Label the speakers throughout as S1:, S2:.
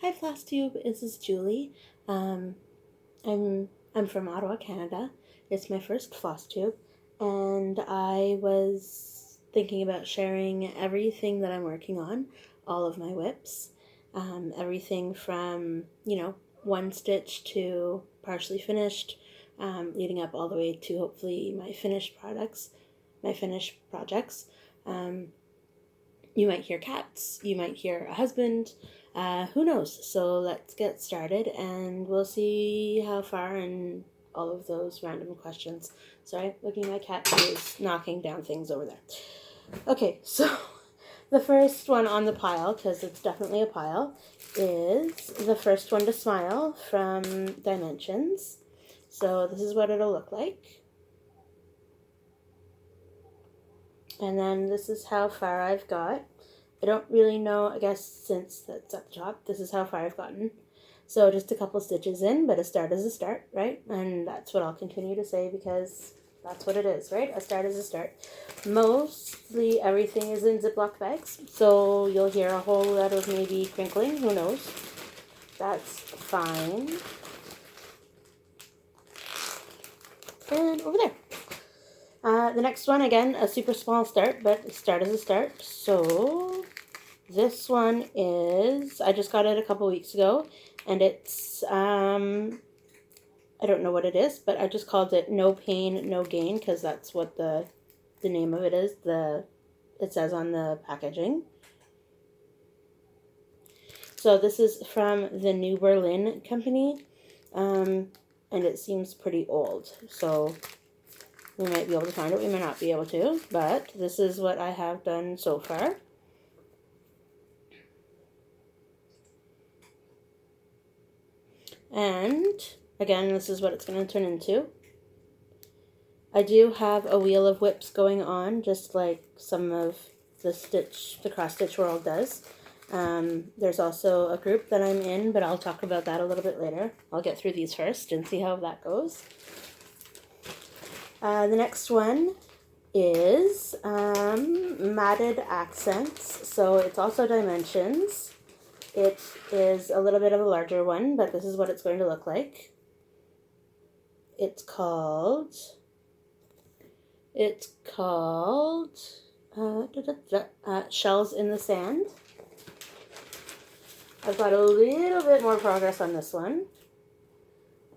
S1: Hi FlossTube, this is Julie. Um, I'm from Ottawa, Canada. It's my first FlossTube, and I was thinking about sharing everything that I'm working on, all of my whips, everything from one stitch to partially finished, leading up all the way to hopefully my finished products, my finished projects. Um, you might hear cats, you might hear a husband, who knows? So let's get started and we'll see how far and all of those random questions. Sorry, looking at my cat who is knocking down things over there. Okay, so the first one on the pile, because it's definitely a pile, is the first one to smile from Dimensions. So this is what it'll look like. And then this is how far I've got. I don't really know, I guess since that's at the top, this is how far I've gotten. So just a couple stitches in, but a start is a start, right? And that's what I'll continue to say because that's what it is, right? A start is a start. Mostly everything is in Ziploc bags, so you'll hear a whole lot of maybe crinkling, who knows? That's fine. And over there. The next one, again, a super small start, but start is a start. So this one is, I just got it a couple weeks ago, and it's, I don't know what it is, but I just called it No Pain, No Gain, because that's what the name of it is. It says on the packaging. So this is from the New Berlin company, and it seems pretty old. So we might be able to find it, we might not be able to, but this is what I have done so far. And again, this is what it's going to turn into. I do have a wheel of whips going on, just like some of the cross stitch world does. There's also a group that I'm in, but I'll talk about that a little bit later. I'll get through these first and see how that goes. The next one is matted accents, so it's also Dimensions. It is a little bit of a larger one, but this is what it's going to look like. It's called Shells in the Sand. I've got a little bit more progress on this one.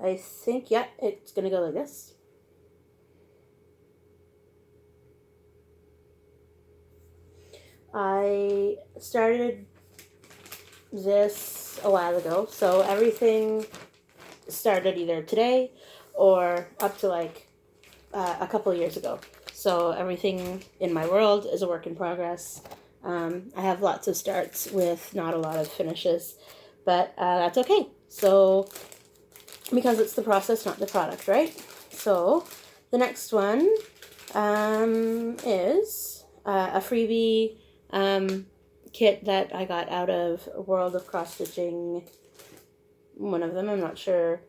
S1: I think, yeah, it's going to go like this. I started this a while ago, so everything started either today or up to like a couple years ago. So everything in my world is a work in progress. I have lots of starts with not a lot of finishes, but that's okay. So because it's the process, not the product, right? So the next one is a freebie kit that I got out of World of Cross Stitching. One of them, I'm not sure.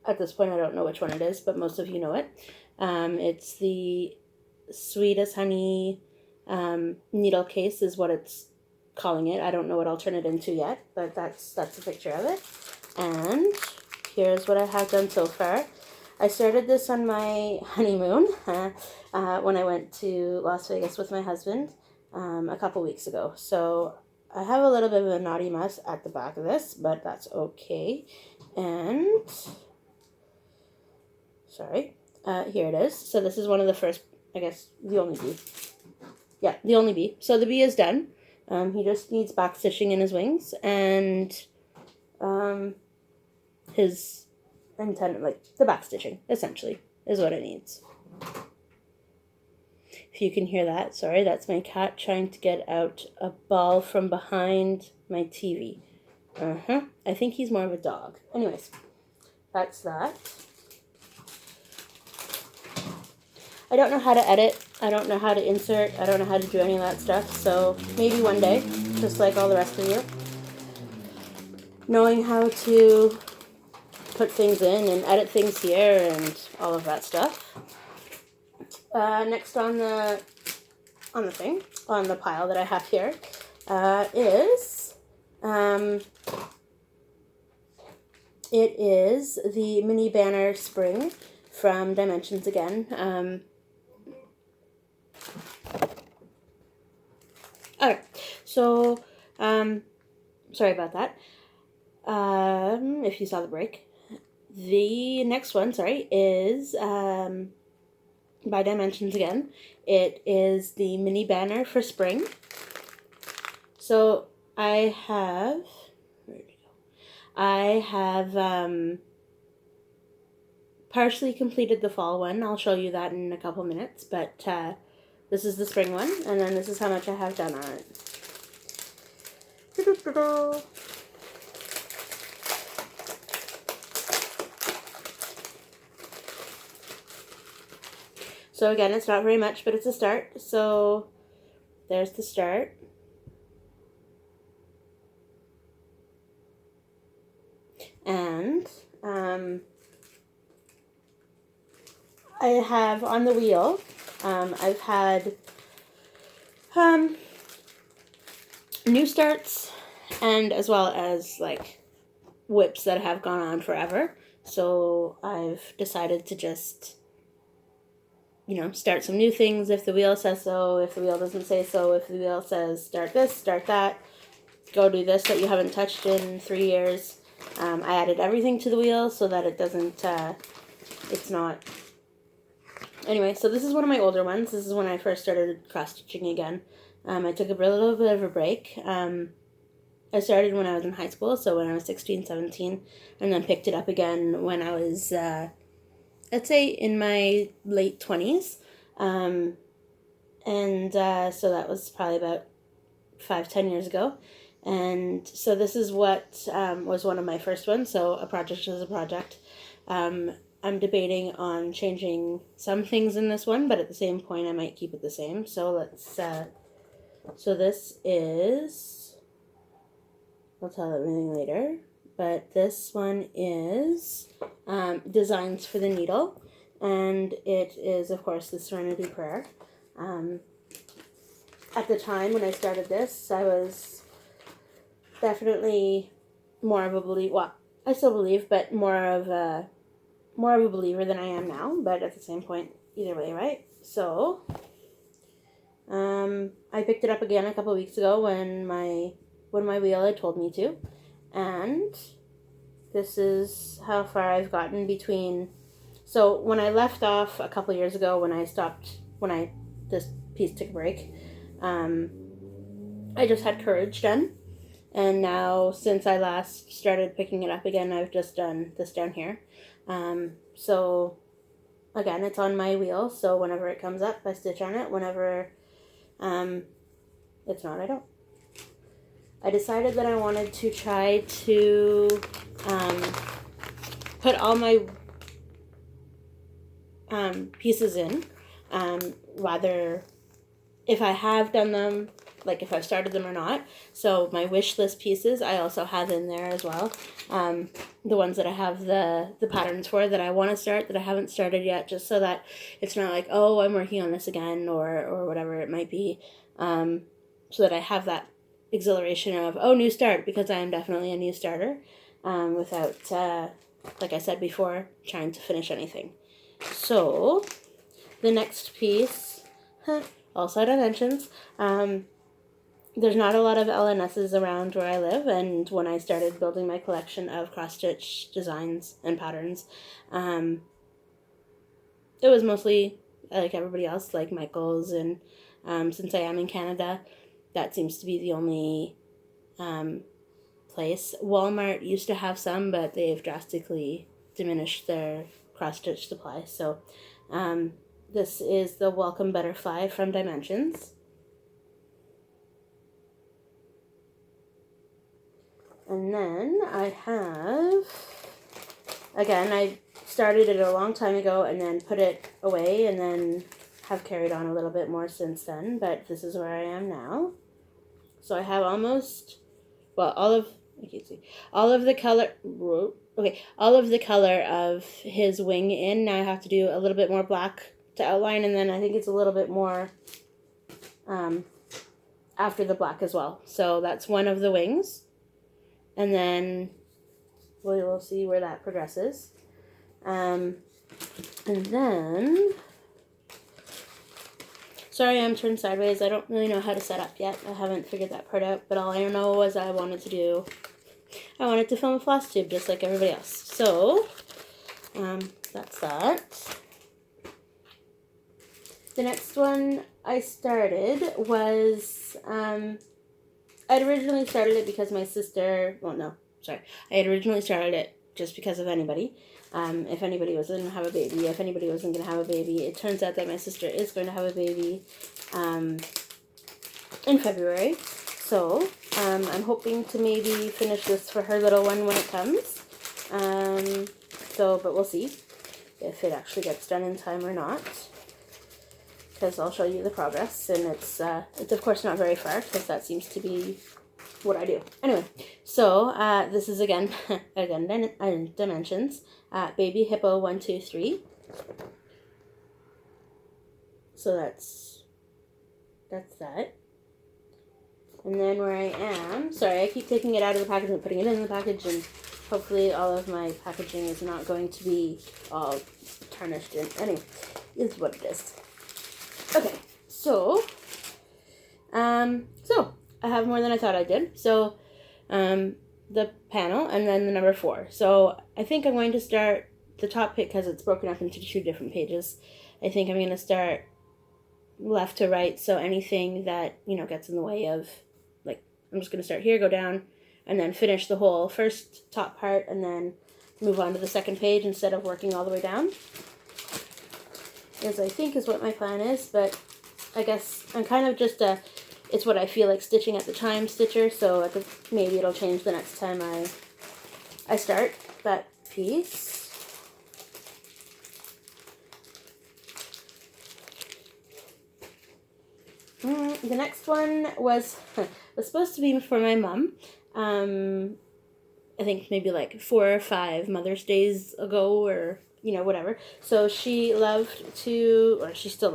S1: At this point, I don't know which one it is, but most of you know it. It's the Sweet as Honey needle case is what it's calling it. I don't know what I'll turn it into yet, but that's a picture of it. And here's what I have done so far. I started this on my honeymoon when I went to Las Vegas with my husband a couple weeks ago. So I have a little bit of a naughty mess at the back of this, but that's okay. And sorry, here it is. So this is one of the first, I guess, the only bee. Yeah, the only bee. So the bee is done. He just needs back stitching in his wings and his antenna, like the back stitching, essentially, is what it needs. If you can hear that, sorry, that's my cat trying to get out a ball from behind my TV. I think he's more of a dog. Anyways, that's that. I don't know how to edit. I don't know how to insert. I don't know how to do any of that stuff. So maybe one day, just like all the rest of you, knowing how to put things in and edit things here and all of that stuff. Next on the pile that I have here is It is the Mini Banner Spring from Dimensions again. Alright, so, sorry about that. If you saw the break. The next one, is by Dimensions again. It is the Mini Banner for Spring. So I have partially completed the fall one. I'll show you that in a couple minutes, but this is the spring one, and then this is how much I have done on it. So again, it's not very much, but it's a start. So there's the start. And I have on the wheel, I've had new starts and as well as like whips that have gone on forever. So I've decided to just, start some new things if the wheel says so, if the wheel doesn't say so, if the wheel says start this, start that, go do this that you haven't touched in 3 years. I added everything to the wheel so that it doesn't, it's not... Anyway, so this is one of my older ones. This is when I first started cross-stitching again. I took a little bit of a break. I started when I was in high school, so when I was 16, 17, and then picked it up again when I was, let's say, in my late 20s. So that was probably about 5-10 years ago. And so this is what was one of my first ones. So a project is a project. I'm debating on changing some things in this one, but at the same point I might keep it the same. So let's, so this is, I'll tell everything later, but this one is Designs for the Needle, and it is, of course, the Serenity Prayer. At the time when I started this, I was definitely more of a believer. Well, I still believe, but more of a believer than I am now. But at the same point, either way, right? So, I picked it up again a couple weeks ago when my wheel had told me to, and this is how far I've gotten between. So when I left off a couple years ago, when this piece took a break, I just had Courage done. And now, since I last started picking it up again, I've just done this down here. So, again, it's on my wheel, so whenever it comes up, I stitch on it. Whenever it's not, I don't. I decided that I wanted to try to put all my pieces in, rather if I have done them, like if I've started them or not. So my wish list pieces I also have in there as well. The ones that I have the patterns for that I want to start that I haven't started yet, just so that it's not like, oh, I'm working on this again or whatever it might be. So that I have that exhilaration of, oh, new start, because I am definitely a new starter, without, like I said before, trying to finish anything. So the next piece, also Dimensions. There's not a lot of LNSs around where I live, and when I started building my collection of cross-stitch designs and patterns, it was mostly like everybody else, like Michael's, and since I am in Canada, that seems to be the only place. Walmart used to have some, but they've drastically diminished their cross-stitch supply. So this is the Welcome Butterfly from Dimensions. And then I have, again, I started it a long time ago and then put it away and then have carried on a little bit more since then, but this is where I am now. So I have almost, well, all of the color of his wing in. Now I have to do a little bit more black to outline, and then I think it's a little bit more after the black as well. So that's one of the wings. and then we will see where that progresses. And then, sorry I'm turned sideways. I don't really know how to set up yet. I haven't figured that part out, but all I know is I wanted to film a floss tube just like everybody else. So, that's that. The next one I started was, I'd originally started it because my sister, I had originally started it just because of anybody. If anybody was going to have a baby, if anybody wasn't going to have a baby. It turns out that my sister is going to have a baby in February. So, I'm hoping to maybe finish this for her little one when it comes. But we'll see if it actually gets done in time or not. Because I'll show you the progress, and it's of course not very far, because that seems to be what I do. Anyway, so this is again dimensions, baby hippo 1, 2, 3. So that's that. And then where I am, sorry, I keep taking it out of the package and putting it in the package, and hopefully all of my packaging is not going to be all tarnished. And anyway, is what it is. Okay, so I have more than I thought I did. So, the panel and then the number 4. So I think I'm going to start the top page because it's broken up into 2 different pages. I think I'm going to start left to right. So anything that, gets in the way of, I'm just going to start here, go down, and then finish the whole first top part and then move on to the second page instead of working all the way down. I think is what my plan is, but I guess I'm kind of just it's what I feel like stitching at the time stitcher, so maybe it'll change the next time I start that piece. The next one was supposed to be for my mom. I think maybe 4 or 5 Mother's Days ago, or whatever. So she loved to, or she still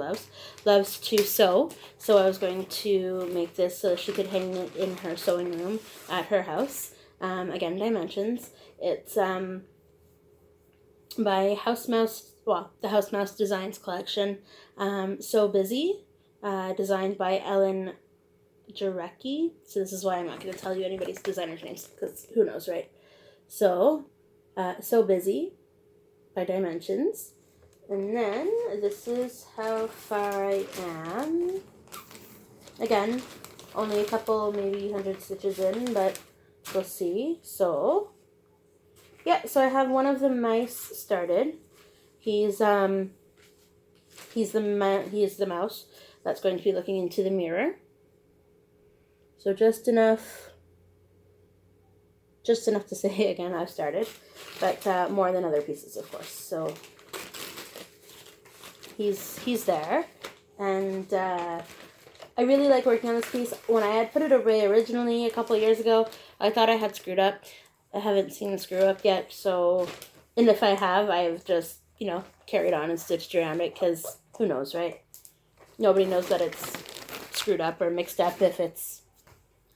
S1: loves to sew. So I was going to make this so she could hang it in her sewing room at her house. Again, dimensions. It's by House Mouse, the House Mouse Designs collection. So Busy, designed by Ellen Jarecki. So this is why I'm not going to tell you anybody's designer's names, because who knows, right? So Busy by Dimensions. And then this is how far I am. Again, only a couple, maybe 100 stitches in, but we'll see. So so I have one of the mice started. He's the mouse that's going to be looking into the mirror. So just enough to say, again, I've started, but more than other pieces, of course. So he's there, and I really like working on this piece. When I had put it away originally a couple years ago, I thought I had screwed up. I haven't seen the screw up yet, so, and if I have, I've just, carried on and stitched around it, because who knows, right? Nobody knows that it's screwed up or mixed up if it's,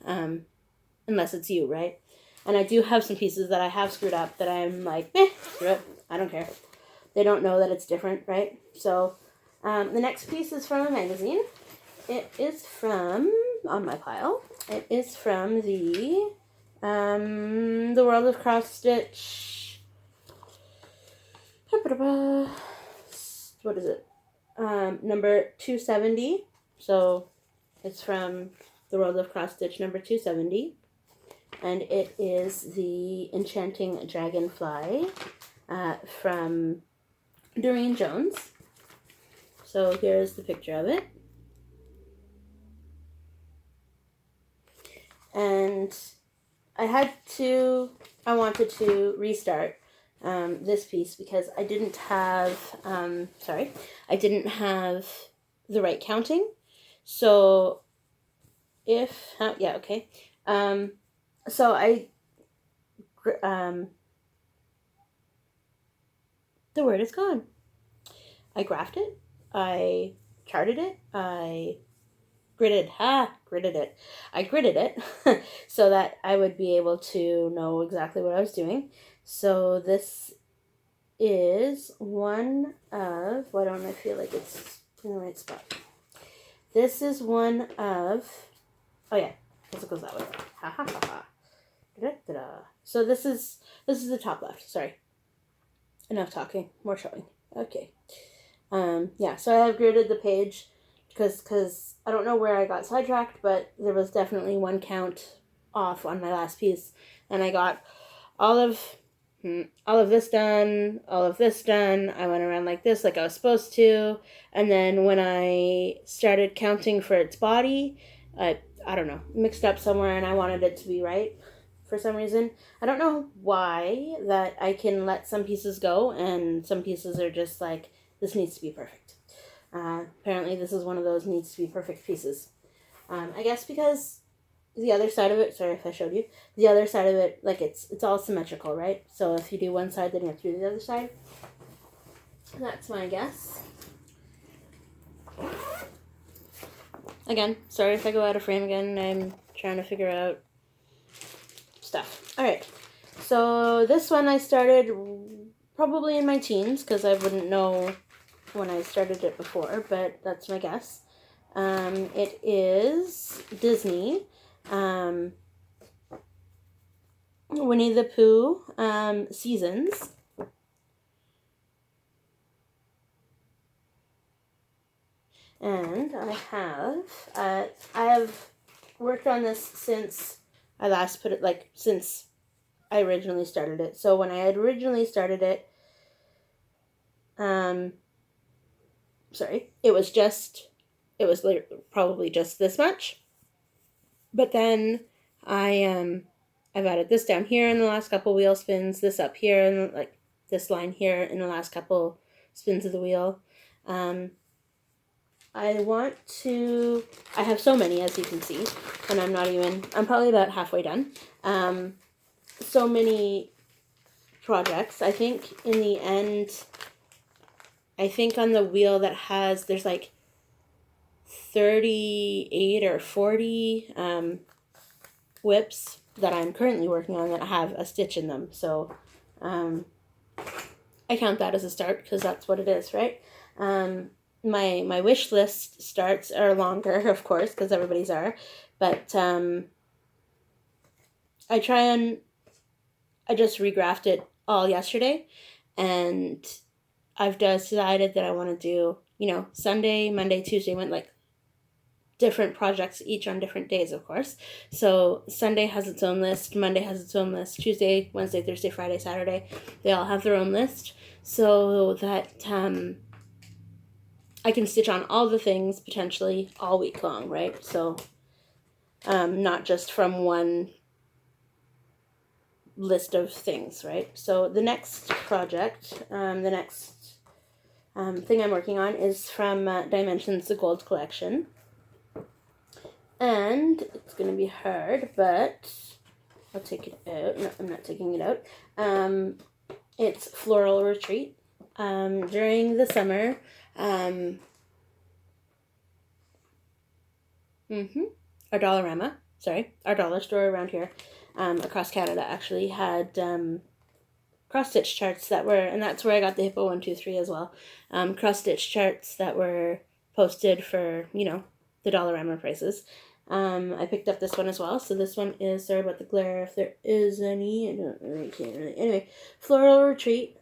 S1: unless it's you, right? And I do have some pieces that I have screwed up that I'm like, screw it, I don't care. They don't know that it's different, right? So, the next piece is from a magazine. It is from, on my pile, it is from the World of Cross Stitch, what is it? Number 270. So, it's from the World of Cross Stitch number 270. And it is the Enchanting Dragonfly from Doreen Jones. So here's the picture of it. And I wanted to restart this piece because I didn't have the right counting. So so the word is gone. I graphed it, I charted it, I gridded it. I gridded it so that I would be able to know exactly what I was doing. So this is one of, why don't I feel like it's in the right spot? This is one of, oh yeah, because it goes that way. Ha ha ha ha. Da-da-da-da. So this is the top left. Sorry. Enough talking, more showing. Okay. Yeah, so I have gridded the page because I don't know where I got sidetracked, but there was definitely one count off on my last piece, and I got all of this done, all of this done. I went around like this, like I was supposed to, and then when I started counting for its body, I don't know, mixed up somewhere, and I wanted it to be right for some reason. I don't know why that I can let some pieces go, and some pieces are just like, this needs to be perfect. Apparently this is one of those needs to be perfect pieces. I guess because the other side of it, sorry if I showed you, the other side of it, like it's all symmetrical, right? So if you do one side, then you have to do the other side. That's my guess. Again, sorry if I go out of frame again. I'm trying to figure out stuff. Alright, so this one I started probably in my teens, because I wouldn't know when I started it before, but that's my guess. It is Disney. Winnie the Pooh Seasons. And I have worked on this since I last put it, like, since I originally started it. So when I had originally started it, it was probably just this much. But then I've added this down here in the last couple wheel spins, this up here, and like this line here in the last couple spins of the wheel. I have so many, as you can see, and I'm probably about halfway done. So many projects. I think in the end, on the wheel that there's like 38 or 40 whips that I'm currently working on that have a stitch in them. So I count that as a start because that's what it is, right? My wish list starts are longer, of course, because everybody's are. But I just regraphed it all yesterday, and I've decided that I want to do, Sunday, Monday, Tuesday, went like different projects, each on different days, of course. So Sunday has its own list, Monday has its own list, Tuesday, Wednesday, Thursday, Friday, Saturday, they all have their own list, so that I can stitch on all the things potentially all week long, right? So not just from one list of things, right? So the next project, the next thing I'm working on is from Dimensions, the Gold Collection. And it's going to be hard, but I'll take it out. No, I'm not taking it out. It's Floral Retreat. During the summer, our dollar store around here, across Canada, actually had cross-stitch charts that were, and that's where I got the Hippo 123 as well, cross-stitch charts that were posted for, the Dollarama prices. I picked up this one as well. So this one is, sorry about the glare if there is any. I don't really can't really. Anyway, Floral Retreat.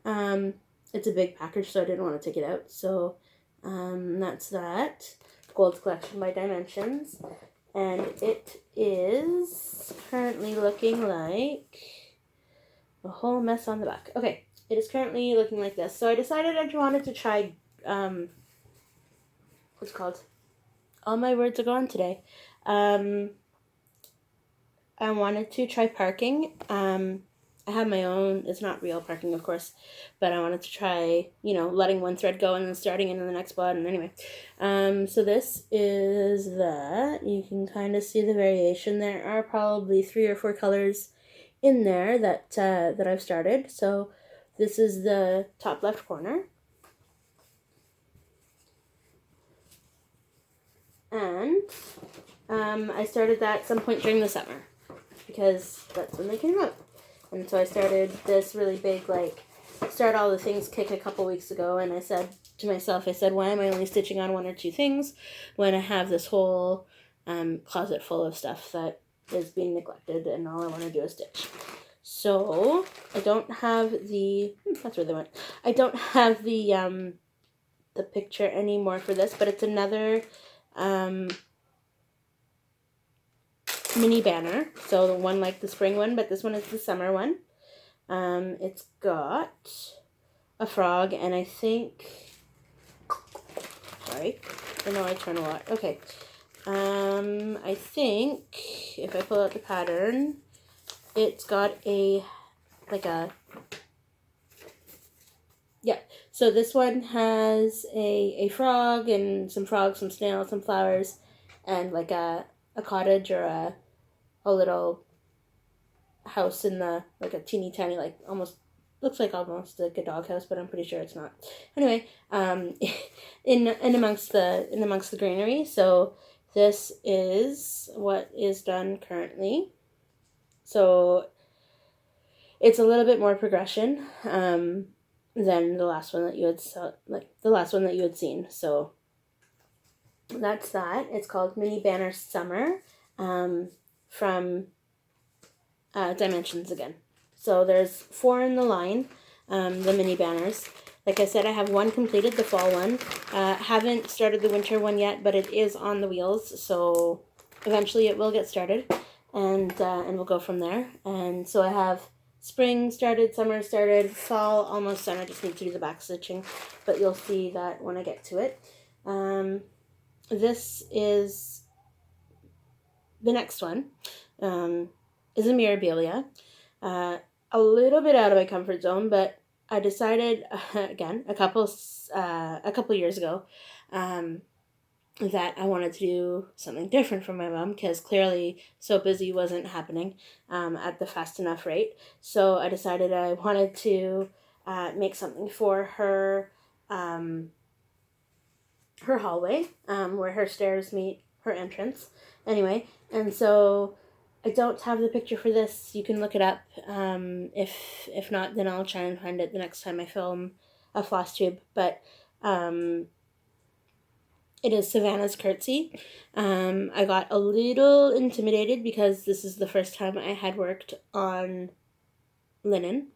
S1: It's a big package, so I didn't want to take it out. So that's that. Gold Collection by Dimensions. And it is currently looking like a whole mess on the back. Okay, it is currently looking like this. So I decided I wanted to try, what's it called? All my words are gone today. I wanted to try parking. I have my own, it's not real parking, of course, but I wanted to try, letting one thread go and then starting into the next spot. And anyway, so this is that. You can kind of see the variation. There are probably 3 or 4 colors in there that I've started. So this is the top left corner. And I started that some point during the summer because that's when they came out. And so I started this really big, like, start all the things kick a couple weeks ago, and I said to myself, why am I only stitching on 1 or 2 things when I have this whole closet full of stuff that is being neglected and all I want to do is stitch. So I don't have that's where they went. I don't have the picture anymore for this, but it's another mini banner. So the one like the spring one, but this one is the summer one. It's got a frog, and I think, sorry, I know I turn a lot. Okay. I think if I pull out the pattern, it's got so this one has a frog and some frogs, some snails, some flowers, and like a cottage or a little house in the, like a teeny tiny, like almost looks like almost like a doghouse, but I'm pretty sure it's not. Anyway, in amongst the greenery. So this is what is done currently. So it's a little bit more progression than the last one that you had seen. So that's that. It's called Mini Banner Summer from Dimensions again. So there's 4 in the line, the mini banners. Like I said, I have 1 completed, the fall one. Haven't started the winter one yet, but it is on the wheels, so eventually it will get started, and we'll go from there. And so I have spring started, summer started, fall almost done. I just need to do the back stitching, but you'll see that when I get to it. This is the next one. Is a Mirabilia. A little bit out of my comfort zone, but I decided again a couple years ago that I wanted to do something different for my mom, because clearly So Busy wasn't happening at the fast enough rate. So I decided I wanted to make something for her her hallway where her stairs meet her entrance. Anyway, and so I don't have the picture for this. You can look it up. If not, then I'll try and find it the next time I film a floss tube. But it is Savannah's Curtsy. I got a little intimidated because this is the first time I had worked on linen.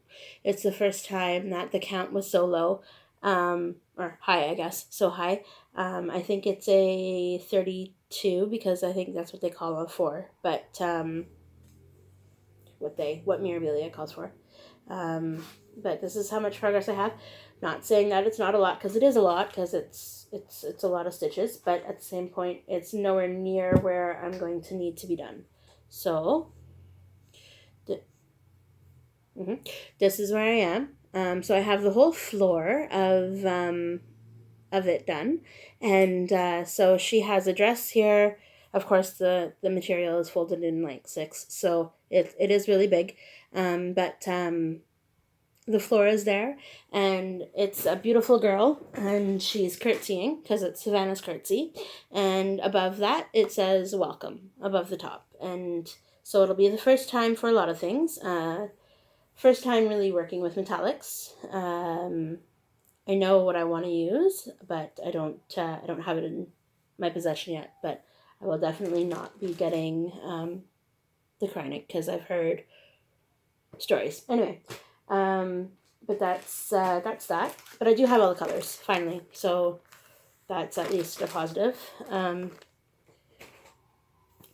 S1: It's the first time that the count was so low, or high, I guess, so high. I think it's a 32 because I think that's what they call a 4, but what Mirabilia calls for. But this is how much progress I have. Not saying that it's not a lot, because it is a lot, because it's a lot of stitches, but at the same point, it's nowhere near where I'm going to need to be done. So this is where I am. So I have the whole floor of it done, and so she has a dress here. Of course, the material is folded in like 6, so it is really big, but the floor is there, and it's a beautiful girl, and she's curtsying because it's Savannah's Curtsy, and above that it says welcome above the top. And so it'll be the first time for a lot of things. First time really working with metallics. I know what I want to use, but I don't have it in my possession yet. But I will definitely not be getting the Kreinik, because I've heard stories. Anyway, but that's that. But I do have all the colors finally, so that's at least a positive.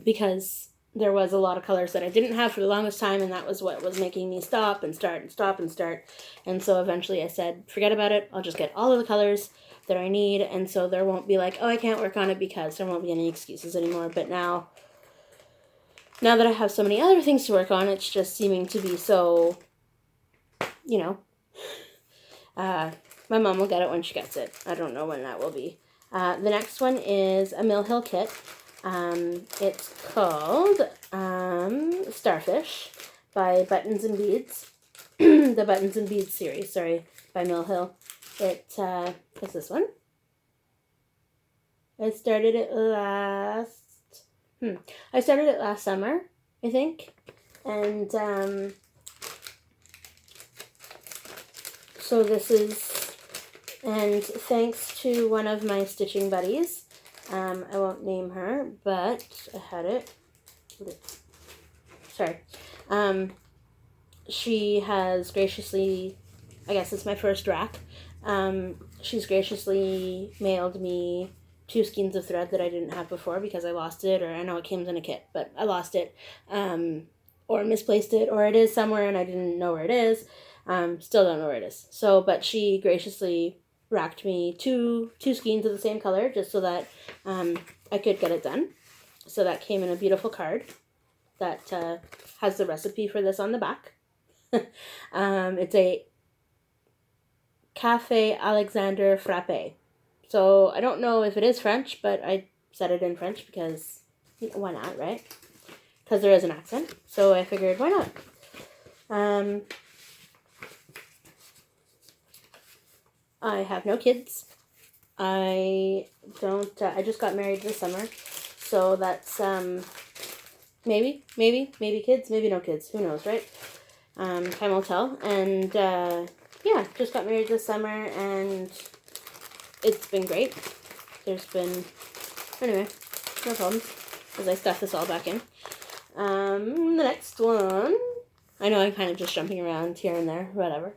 S1: Because there was a lot of colors that I didn't have for the longest time, and that was what was making me stop and start and stop and start. And so eventually I said, forget about it. I'll just get all of the colors that I need, and so there won't be like, oh, I can't work on it, because there won't be any excuses anymore. But now that I have so many other things to work on, it's just seeming to be so, my mom will get it when she gets it. I don't know when that will be. The next one is a Mill Hill kit. It's called Starfish by Buttons and Beads. The Buttons and Beads series, sorry, by Mill Hill. It is this one. I started it I started it last summer, I think. And so this is, and thanks to one of my stitching buddies, I won't name her, but I had it. Sorry. She has graciously, I guess it's my first rack. She's graciously mailed me 2 skeins of thread that I didn't have before because I lost it, or I know it came in a kit, but I lost it, or misplaced it, or it is somewhere and I didn't know where it is. Still don't know where it is. So, but she graciously racked me two skeins of the same color just so that I could get it done. So that came in a beautiful card that has the recipe for this on the back. It's a Cafe Alexander Frappe. So I don't know if it is French, but I said it in French because why not, right? Because there is an accent. So I figured, why not? I have no kids. I just got married this summer. So that's, maybe kids, maybe no kids. Who knows, right? Time will tell. And, yeah, just got married this summer, and it's been great. Anyway, no problems, as I stuff this all back in. The next one, I know I'm kind of just jumping around here and there, whatever.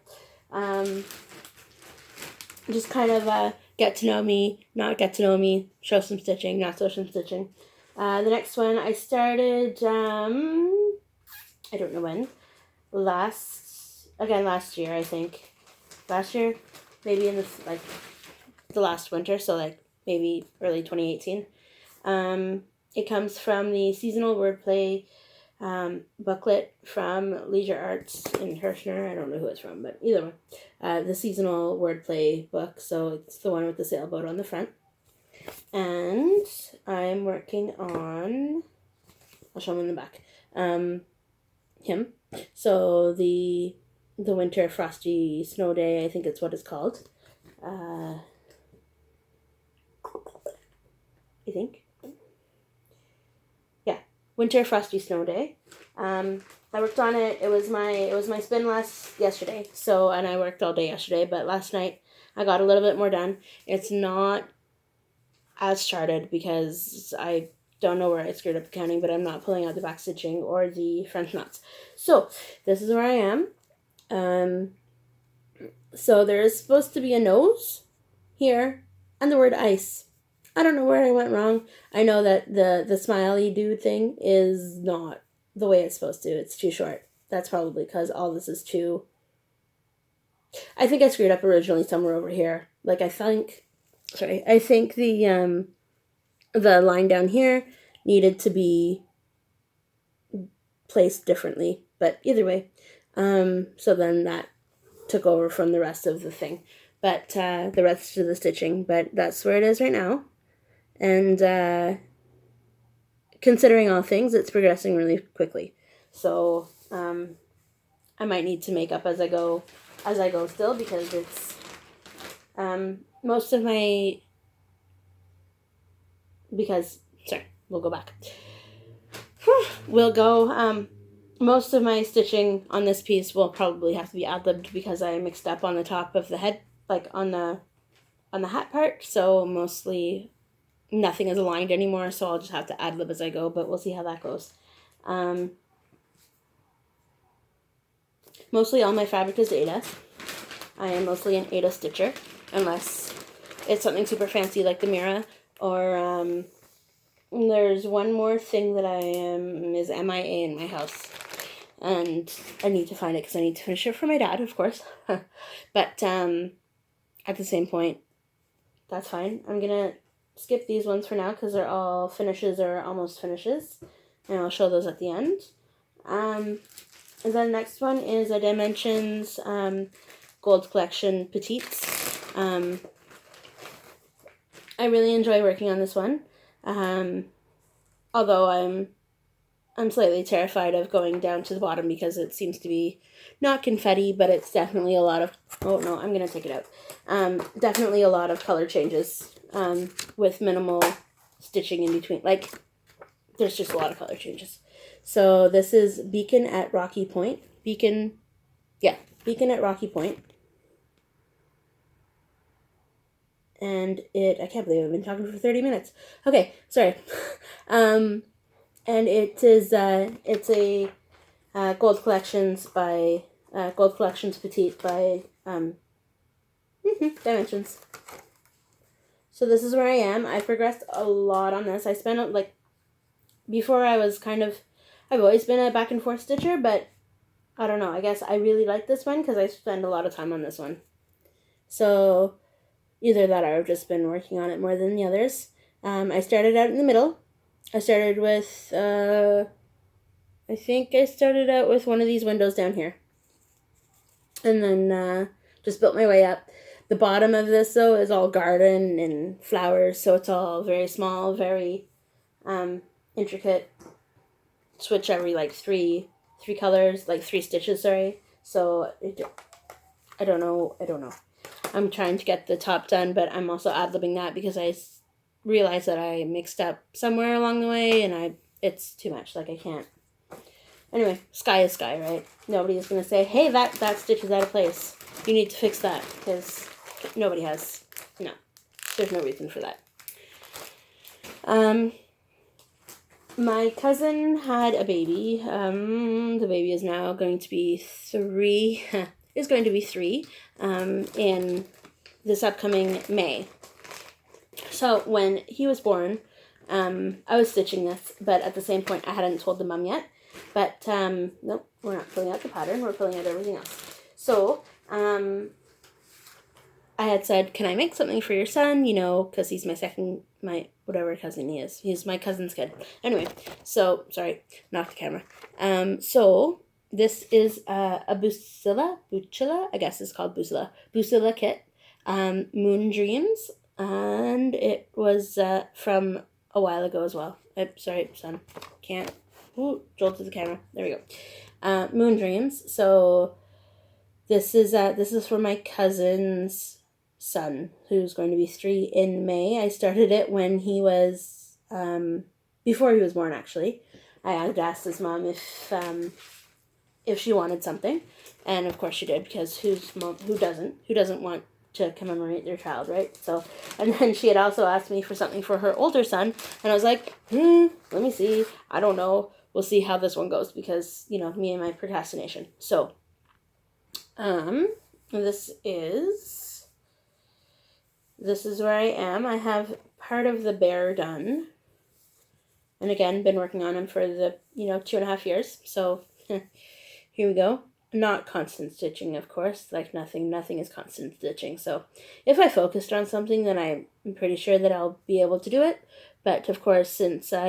S1: Just kind of get to know me, not get to know me, show some stitching, not show some stitching. The next one I started, I don't know when, last year, I think. Last year, maybe in the last winter, so maybe early 2018. It comes from the seasonal wordplay booklet from Leisure Arts in Hershner. I don't know who it's from, but either way. The seasonal wordplay book, so it's the one with the sailboat on the front. And I'm working on, I'll show him in the back, him. So the winter frosty snow day, I think it's what it's called. I think. Yeah, winter frosty snow day. I worked on it. It was my spin yesterday. So, and I worked all day yesterday, but last night I got a little bit more done. It's not as charted because I don't know where I screwed up the counting, but I'm not pulling out the back stitching or the French knots. So this is where I am. So there is supposed to be a nose here and the word ice. I don't know where I went wrong. I know that the smiley dude thing is not the way it's supposed to. It's too short. That's probably because all this is too... I think I screwed up originally somewhere over here. I think the line down here needed to be placed differently. But either way, so then that took over from the rest of the thing. But the rest of the stitching. But that's where it is right now. And considering all things, it's progressing really quickly. So I might need to make up as I go still, because it's we'll go back. Most of my stitching on this piece will probably have to be ad-libbed because I mixed up on the top of the head, on the hat part. So mostly nothing is aligned anymore, so I'll just have to ad-lib as I go, but we'll see how that goes. Mostly all my fabric is Aida. I am mostly an Aida stitcher, unless it's something super fancy like the Mira, or there's one more thing that is MIA in my house, and I need to find it because I need to finish it for my dad, of course. But at the same point, that's fine. I'm gonna skip these ones for now because they're all finishes or almost finishes, and I'll show those at the end. And then the next one is a Dimensions Gold Collection Petites. I really enjoy working on this one. Although I'm slightly terrified of going down to the bottom because it seems to be not confetti, but it's definitely a lot of, oh no, I'm going to take it out. Definitely a lot of color changes with minimal stitching in between. Like, there's just a lot of color changes. So this is Beacon at Rocky Point. Beacon at Rocky Point. And I can't believe I've been talking for 30 minutes. Okay, sorry. And it is, it's a Gold Collections by, Gold Collections Petite by, Dimensions. So this is where I am. I progressed a lot on this. I spent, like, before I was I've always been a back and forth stitcher, but I don't know. I guess I really like this one because I spend a lot of time on this one. So either that or I've just been working on it more than the others. I started out in the middle. I started with, I think I started out with one of these windows down here. And then just built my way up. The bottom of this, though, is all garden and flowers, so it's all very small, very intricate. Switch every, like, three colors, like, 3 stitches, sorry. So, I don't know. I'm trying to get the top done, but I'm also ad-libbing that because I realized that I mixed up somewhere along the way, and it's too much. Like, I can't. Anyway, sky is sky, right? Nobody is going to say, hey, that stitch is out of place. You need to fix that, because nobody has. No. There's no reason for that. My cousin had a baby. The baby is now going to be 3. Is going to be 3 in this upcoming May. So when he was born, I was stitching this, but at the same point I hadn't told the mum yet. But nope, we're not filling out the pattern, we're filling out everything else. So I had said, can I make something for your son? You know, because he's my whatever cousin he is. He's my cousin's kid. Anyway, so, sorry, knocked the camera. So this is a Bucilla, I guess it's called Bucilla kit, Moon Dreams, and it was from a while ago as well. Sorry, son, can't. Ooh, jolted the camera. There we go. Moon Dreams. So this is for my cousin's son, who's going to be 3 in May. I started it when he was before he was born, actually. I had asked his mom if she wanted something, and of course she did, because who doesn't want to commemorate their child, right? So, and then she had also asked me for something for her older son, and I was like, let me see, I don't know, we'll see how this one goes, because, you know, me and my procrastination. So this is where I am. I have part of the bear done, and again, been working on him for the 2.5 years, so here we go. Not constant stitching, of course. Like, nothing is constant stitching. So if I focused on something, then I'm pretty sure that I'll be able to do it. But of course, since I